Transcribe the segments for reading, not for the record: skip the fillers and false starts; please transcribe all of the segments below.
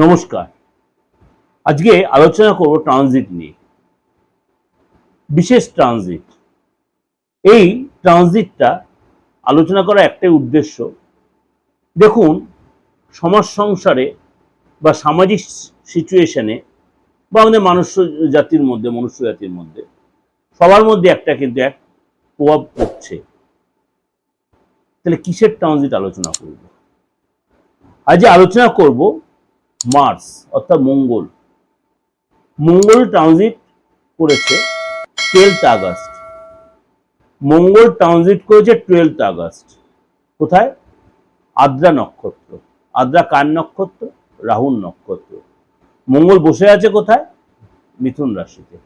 নমস্কার। আজকে আলোচনা করব ট্রানজিট নিয়ে। বিশেষ ট্রানজিট। এই ট্রানজিটটা আলোচনা করার একটাই উদ্দেশ্য, দেখুন সমাজ সংসারে বা সামাজিক সিচুয়েশনে বা আমাদের মনুষ্য জাতির মধ্যে সবার মধ্যে একটা কিন্তু এক প্রভাব পড়ছে। তাহলে কিসের ট্রানজিট আলোচনা করব? আজ আলোচনা করব মার্স অর্থাৎ মঙ্গল। মঙ্গল ট্রানজিট করেছে 12th আগস্ট। মঙ্গল ট্রানজিট করেছে 12th আগস্ট। কোথায়? আদ্রা নক্ষত্র। আদ্রা কার নক্ষত্র? রাহুর নক্ষত্র। মঙ্গল বসে আছে কোথায়? মিথুন রাশিতে।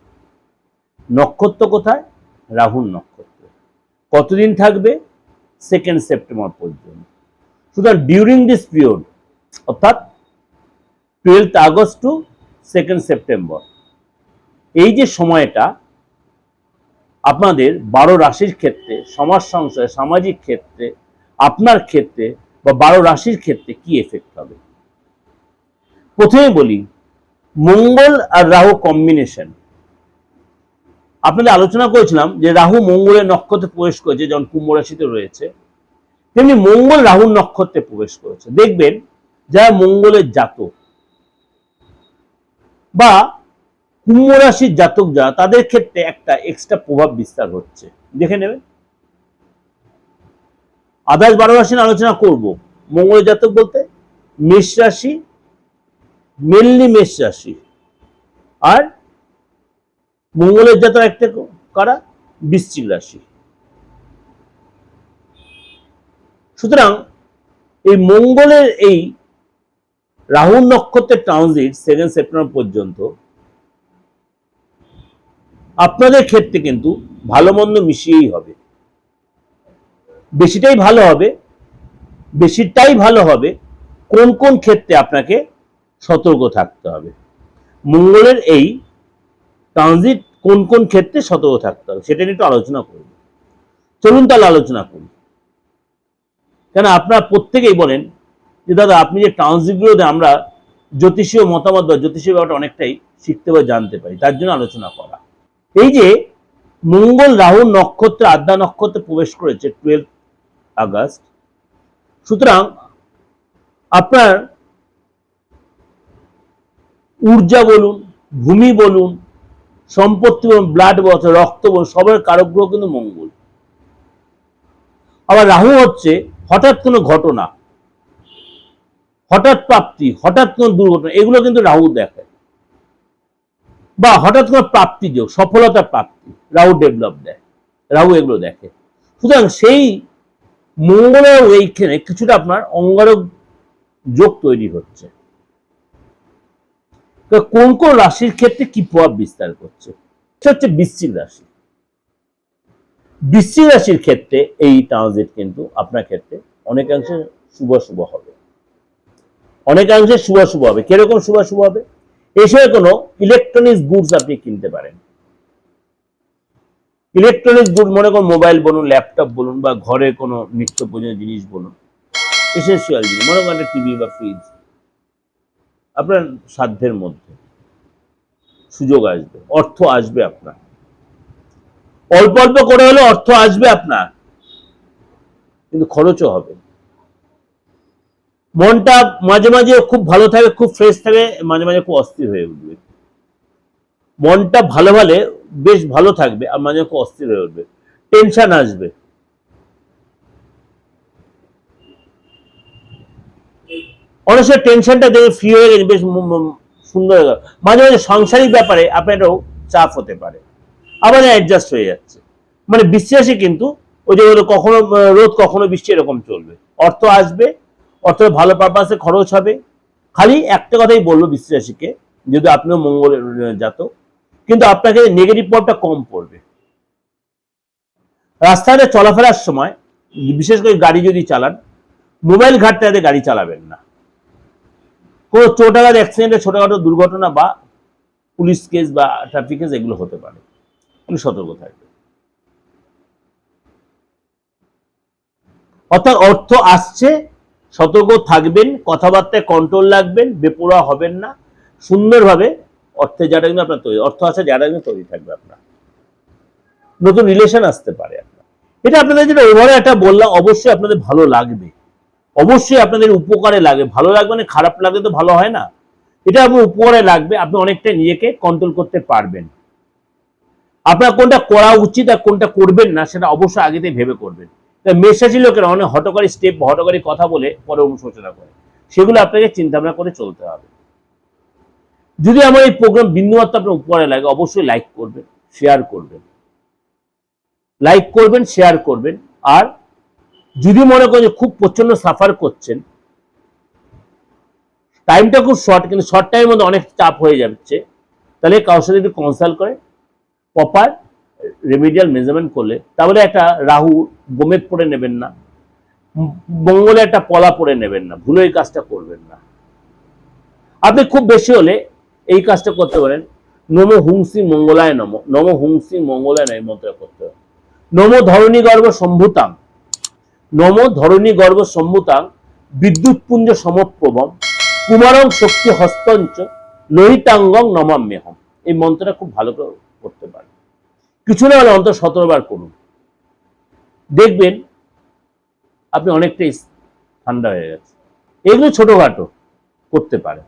নক্ষত্র কোথায়? রাহুর নক্ষত্র। কতদিন থাকবে? 2nd সেপ্টেম্বর পর্যন্ত। সুতরাং ডিউরিং দিস পিরিয়ড অর্থাৎ 12th August two 2nd September, এই যে সময়টা আপনাদের 12 রাশির ক্ষেত্রে, সমাজ সংসারে, সামাজিক ক্ষেত্রে, আপনার ক্ষেত্রে বা 12 রাশির ক্ষেত্রে কি এফেক্ট হবে। প্রথমে বলি মঙ্গল আর রাহু কম্বিনেশন। আপনাদের আলোচনা করেছিলাম যে রাহু মঙ্গলের নক্ষত্রে প্রবেশ করেছে, যখন কুম্ভ রাশিতে রয়েছে, তেমনি মঙ্গল রাহুর নক্ষত্রে প্রবেশ করেছে। দেখবেন যারা মঙ্গলের জাতক বা কুম্ভ রাশির জাতক যারা, তাদের ক্ষেত্রে একটা এক্সট্রা প্রভাব বিস্তার হচ্ছে, দেখে নেবেন। আদার্স 12 রাশি আলোচনা করব। মঙ্গলের জাতক বলতে মেষ রাশি, মেনলি মেষ রাশি, আর মঙ্গলের জাতক একটা কারা? বৃশ্চিক রাশি। সুতরাং এই মঙ্গলের এই রাহু নক্ষত্রের ট্রানজিট 2nd সেপ্টেম্বর পর্যন্ত আপনাদের ক্ষেত্রে কিন্তু ভালো মন্দ মিশিয়েই হবে। বেশিটাই ভালো হবে। কোন কোন ক্ষেত্রে আপনাকে সতর্ক থাকতে হবে, মঙ্গলের এই ট্রানজিট কোন কোন ক্ষেত্রে সতর্ক থাকতে হবে, সেটা নিয়ে একটু আলোচনা করব। চলুন তাহলে আলোচনা করি। কেন আপনারা প্রত্যেকেই বলেন যে দাদা আপনি যে ট্রানজিটগুলোতে আমরা জ্যোতিষীয় মতামত বা জ্যোতিষীয় ব্যাপারটা অনেকটাই শিখতে বা জানতে পারি, তার জন্য আলোচনা করা। এই যে মঙ্গল রাহু নক্ষত্রে, আদ্রা নক্ষত্রে প্রবেশ করেছে 12th আগস্ট, সুতরাং আপনার ঊর্জা বলুন, ভূমি বলুন, সম্পত্তি বলুন, ব্লাড বলুন, রক্ত বলুন, সবার কারক গ্রহ কিন্তু মঙ্গল। আবার রাহু হচ্ছে হঠাৎ কোনো ঘটনা, হঠাৎ প্রাপ্তি, হঠাৎ কোনো দুর্ঘটনা, এগুলো কিন্তু রাহু দেখে। বা হঠাৎ কোনো প্রাপ্তি যোগ, সফলতা প্রাপ্তি, রাহু ডেভেলপ দেয়, রাহু এগুলো দেখে। সুতরাং সেই মঙ্গলের এইখানে কিছুটা আপনার অঙ্গারক যোগ তৈরি হচ্ছে। কোন কোন রাশির ক্ষেত্রে কি প্রভাব বিস্তার করছে? সেটা হচ্ছে বৃশ্চিক রাশি। বৃশ্চিক রাশির ক্ষেত্রে এই ট্রানজিট কিন্তু আপনার ক্ষেত্রে অনেকাংশে শুভ হবে। অনেকাংশে শুভ হবে। কিরকম শুভ হবে? এই সময় কোনো ইলেকট্রনিক্স গুডস আপনি কিনতে পারেন। ইলেকট্রনিক্স গুড মনে করুন মোবাইল বলুন, ল্যাপটপ বলুন, বা ঘরে কোনো নিত্য প্রয়োজনীয় জিনিস বলুন, এসেন্সিয়াল জিনিস, মনে করেন টিভি বা ফ্রিজ, আপনার সাধ্যের মধ্যে সুযোগ আসবে, অর্থ আসবে আপনার। অল্প অল্প করে হলে অর্থ আসবে আপনার, কিন্তু খরচও হবে। মনটা মাঝে মাঝে খুব ভালো থাকে, খুব ফ্রেশ থাকে, মাঝে মাঝে খুব অস্থির হয়ে উঠবে। মনটা ভালো বেশ ভালো থাকবে, আর মাঝে খুব অস্থির হয়ে উঠবে, টেনশন আসবে। অনেক সময় টেনশনটা দেখে ফ্রি হয়ে গেছে, বেশ সুন্দর হয়ে গেল। মাঝে মাঝে সাংসারিক ব্যাপারে আপনার একটু চাপ হতে পারে, আবার অ্যাডজাস্ট হয়ে যাচ্ছে। মানে বিশ্বাসী কিন্তু ওই যে কখনো রোদ কখনো বৃষ্টি, এরকম চলবে। অর্থ আসবে, অর্থ ভালো পারপাসে খরচ হবে। খালি একটা কথাই বলবো বিশ্বাসীকে, যদি আপনিও মঙ্গলের জাতক, কিন্তু আপনাকে নেগেটিভ প্রভাবটা কম পড়বে। রাস্তাঘাটে চলাফেরার সময়, বিশেষ করে গাড়ি যদি চালান, মোবাইল ঘাটতে গাড়ি চালাবেন না। কোনো চোটাঘাত, অ্যাক্সিডেন্টে, ছোটখাটো দুর্ঘটনা বা পুলিশ কেস বা ট্রাফিক কেস এগুলো হতে পারে, একটু সতর্ক থাকবে। অর্থাৎ অর্থ আসছে, সতর্ক থাকবেন, কথাবার্তায় কন্ট্রোল রাখবেন, বেপরোয়া হবেন না, সুন্দরভাবে অর্থে জায়গাটা কিন্তু আপনার তৈরি, অর্থ আছে জায়গাটা কিন্তু তৈরি থাকবে আপনার, নতুন রিলেশন আসতে পারে আপনার। এটা আপনাদের যেটা ওভারে একটা বললাম, অবশ্যই আপনাদের ভালো লাগবে, অবশ্যই আপনাদের উপকারে লাগবে। ভালো লাগবে মানে খারাপ লাগলে তো ভালো হয় না, এটা আপনার উপকারে লাগবে, আপনি অনেকটা নিজেকে কন্ট্রোল করতে পারবেন। আপনার কোনটা করা উচিত আর কোনটা করবেন না সেটা অবশ্যই আগে থেকে ভেবে করবেন। মেষরাশি লোকেরা অনেক হটকারী স্টেপ, হটকারী কথা বলে পরে অনুশোচনা করে, সেগুলো আপনাকে চিন্তা ভাবনা করে চলতে হবে। যদি আমার এই প্রোগ্রাম বিন্দুমাত্র আপনার উপকারে লাগে, অবশ্যই লাইক করবেন, শেয়ার করবেন, লাইক করবেন, শেয়ার করবেন। আর যদি মনে করেন যে খুব প্রচন্ড সাফার করছেন, টাইমটা খুব শর্ট, কিন্তু শর্ট টাইমের মধ্যে অনেক চাপ হয়ে যাচ্ছে, তাহলে কারোর সাথে একটু কনসাল্ট করে প্রপার রেমিডিয়াল মেজারমেন্ট করলে, তাহলে একটা রাহু গোমেদ পড়ে নেবেন না, মঙ্গলে একটা পলা পড়ে নেবেন না, ভুলে এই কাজটা করবেন না। আপনি খুব বেশি হলে এই কাজটা করতে পারেন, নম হুংসি মঙ্গলায় নম, নম হুংসি মঙ্গলায় নয় মন্ত্রটা করতে হবে। নম ধরণী গর্ভ সম্ভূতাং, নম ধরণী গর্ভ সম্ভূতাং বিদ্যুৎ পুঞ্জ সমপ্রভম কুমারং শক্তি হস্তঞ্চ লোহিতাঙ্গং নমাম্যহম। এই মন্ত্রটা খুব ভালো করে করতে পারেন, কিছু না হলে অন্তত 17 বার করুন, দেখবেন আপনি অনেকটাই ঠান্ডা হয়ে গেছে। এগুলো ছোটখাটো করতে পারেন।